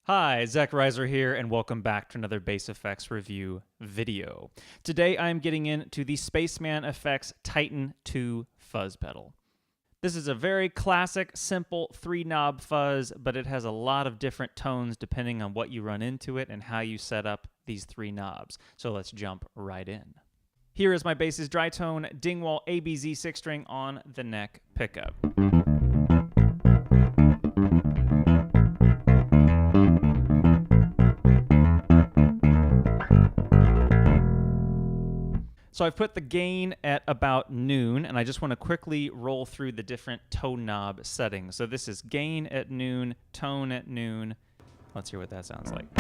Hi, Zach Reiser here, and welcome back to another Bass Effects review video. Today I'm getting into the Spaceman Effects Titan 2 fuzz pedal. This is a very classic, simple 3-knob fuzz, but it has a lot of different tones depending on what you run into it and how you set up these 3 knobs. So let's jump right in. Here is my bass's dry tone Dingwall ABZ Six String on the neck pickup. So I've put the gain at about noon, and I just want to quickly roll through the different tone knob settings. So this is gain at noon, tone at noon. Let's hear what that sounds like.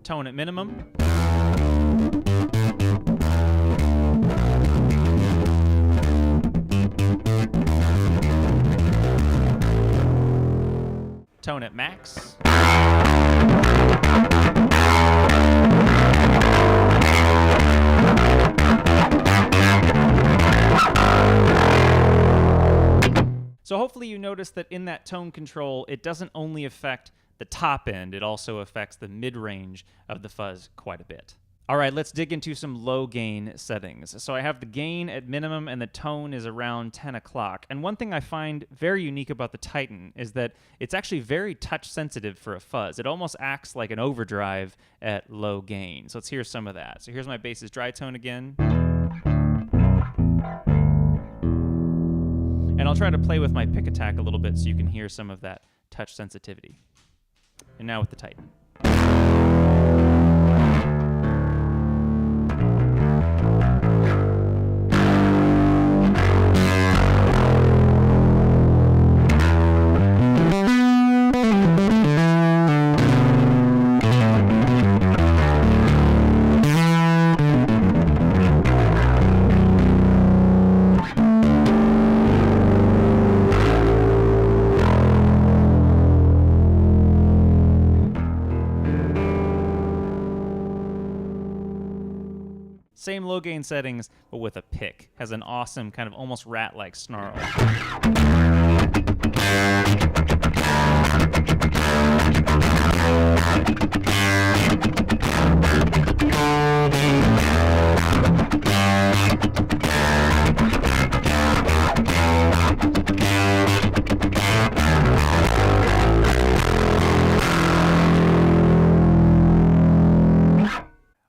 Tone at minimum. Tone at max. So hopefully you notice that in that tone control, it doesn't only affect the top end, it also affects the mid-range of the fuzz quite a bit. All right, let's dig into some low gain settings. So I have the gain at minimum and the tone is around 10 o'clock. And one thing I find very unique about the Titan is that it's actually very touch sensitive for a fuzz. It almost acts like an overdrive at low gain. So let's hear some of that. So here's my bass's dry tone again. And I'll try to play with my pick attack a little bit so you can hear some of that touch sensitivity. And now with the Titan. Same low gain settings, but with a pick. Has an awesome kind of almost rat-like snarl.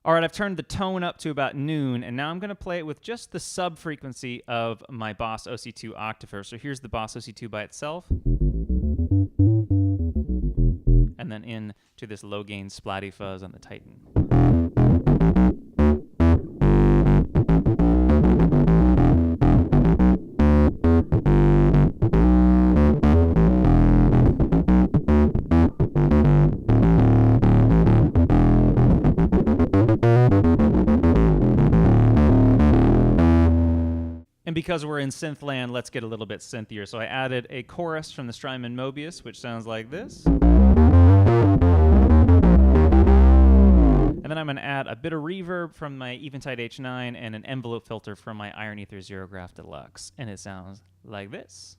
All right, I've turned the tone up to about noon, and now I'm going to play it with just the sub-frequency of my Boss OC2 octaver. So here's the Boss OC2 by itself. And then in to this low-gain splatty fuzz on the Titan. And because we're in synth land, let's get a little bit synthier. So I added a chorus from the Strymon Mobius, which sounds like this. And then I'm going to add a bit of reverb from my Eventide H9 and an envelope filter from my Iron Ether Xerograph Deluxe. And it sounds like this.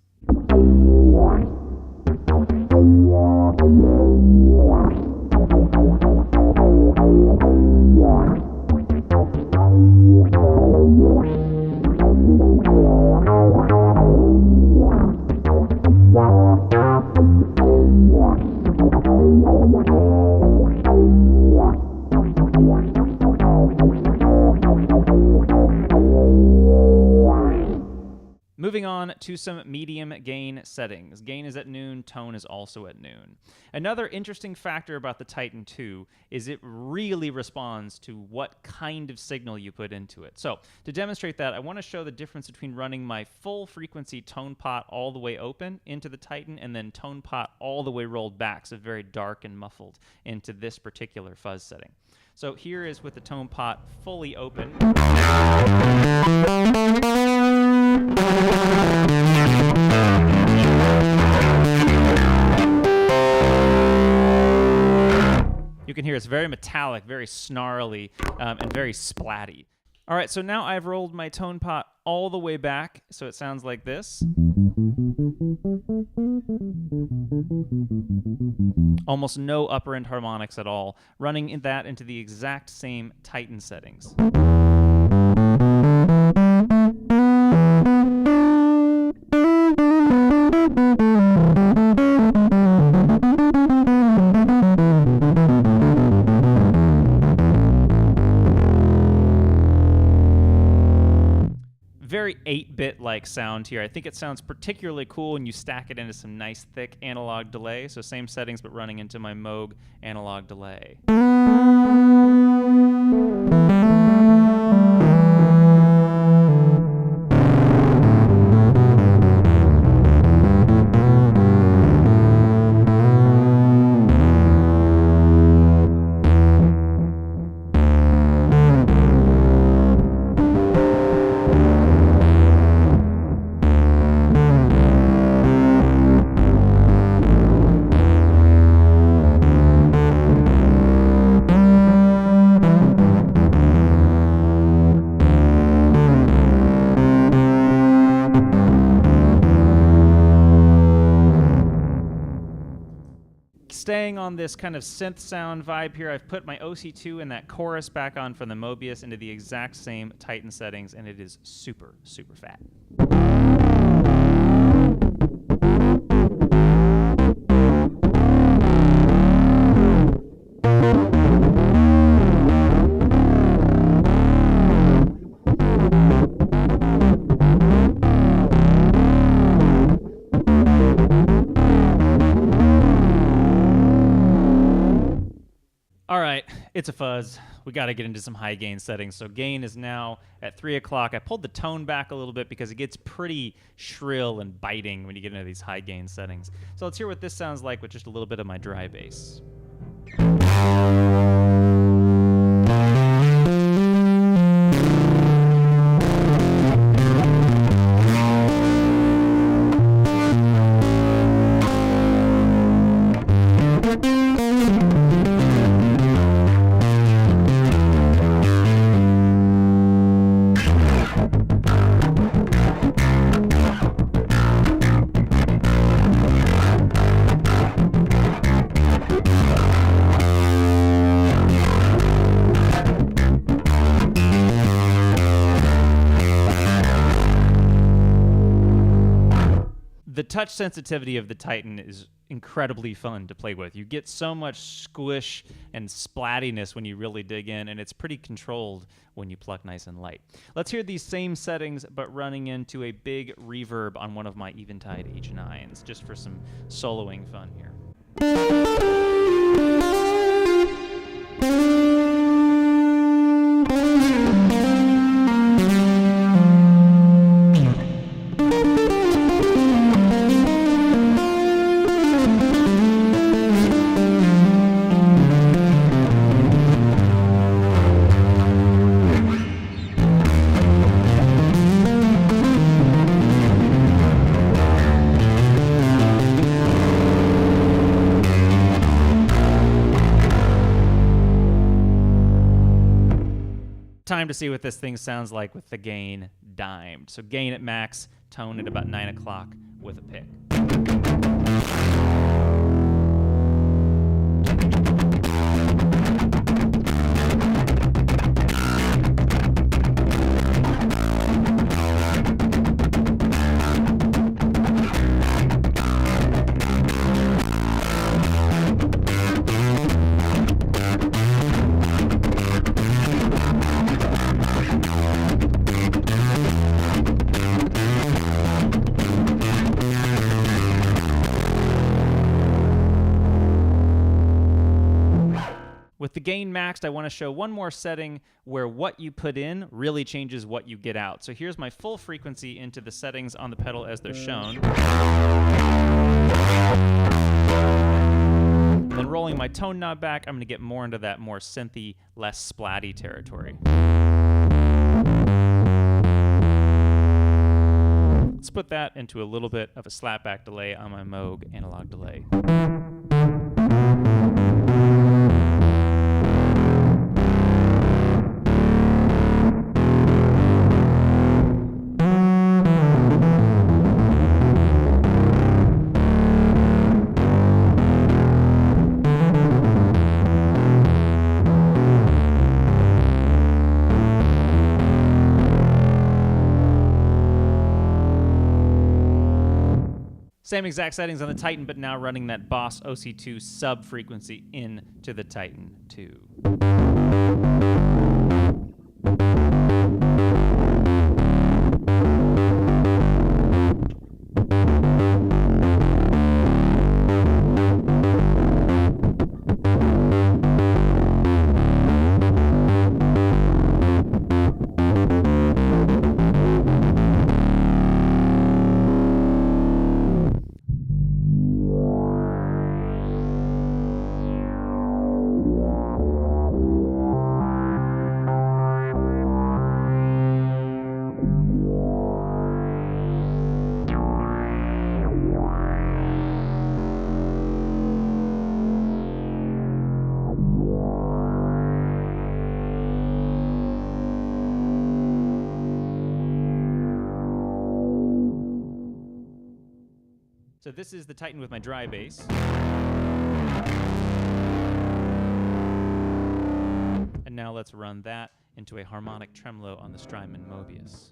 into some medium gain settings. Gain is at noon, tone is also at noon. Another interesting factor about the Titan II is it really responds to what kind of signal you put into it. So to demonstrate that, I want to show the difference between running my full frequency tone pot all the way open into the Titan and then tone pot all the way rolled back, so very dark and muffled, into this particular fuzz setting. So here is with the tone pot fully open. You can hear it's very metallic, very snarly, and very splatty. All right, so now I've rolled my tone pot all the way back, so it sounds like this. Almost no upper end harmonics at all, running that into the exact same Titan settings. Very 8-bit like sound here. I think it sounds particularly cool when you stack it into some nice thick analog delay. So same settings but running into my Moog analog delay. Staying on this kind of synth sound vibe here, I've put my OC2 and that chorus back on from the Mobius into the exact same Titan settings, and it is super, super fat. All right, it's a fuzz. We got to get into some high gain settings. So gain is now at 3 o'clock. I pulled the tone back a little bit because it gets pretty shrill and biting when you get into these high gain settings. So let's hear what this sounds like with just a little bit of my dry bass. The touch sensitivity of the Titan is incredibly fun to play with. You get so much squish and splattiness when you really dig in, and it's pretty controlled when you pluck nice and light. Let's hear these same settings, but running into a big reverb on one of my Eventide H9s, just for some soloing fun here. Time to see what this thing sounds like with the gain dimed. So gain at max, tone at about 9 o'clock with a pick. With the gain maxed, I want to show one more setting where what you put in really changes what you get out. So here's my full frequency into the settings on the pedal as they're shown. Then rolling my tone knob back, I'm going to get more into that more synthy, less splatty territory. Let's put that into a little bit of a slapback delay on my Moog analog delay. Same exact settings on the Titan, but now running that Boss OC2 sub frequency into the Titan 2. So this is the Titan with my dry bass. And now let's run that into a harmonic tremolo on the Strymon Mobius.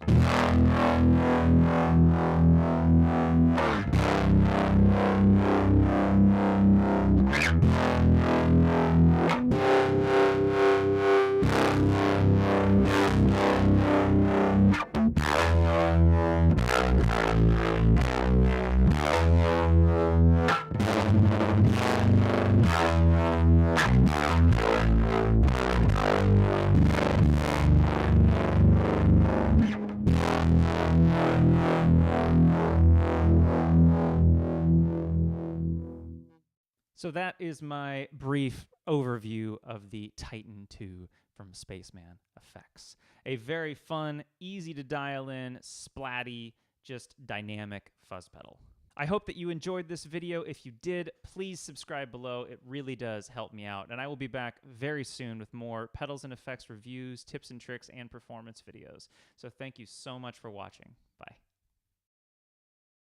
So that is my brief overview of the Titan 2 from Spaceman Effects. A very fun, easy to dial in, splatty, just dynamic fuzz pedal. I hope that you enjoyed this video. If you did, please subscribe below. It really does help me out. And I will be back very soon with more pedals and effects reviews, tips and tricks, and performance videos. So thank you so much for watching. Bye.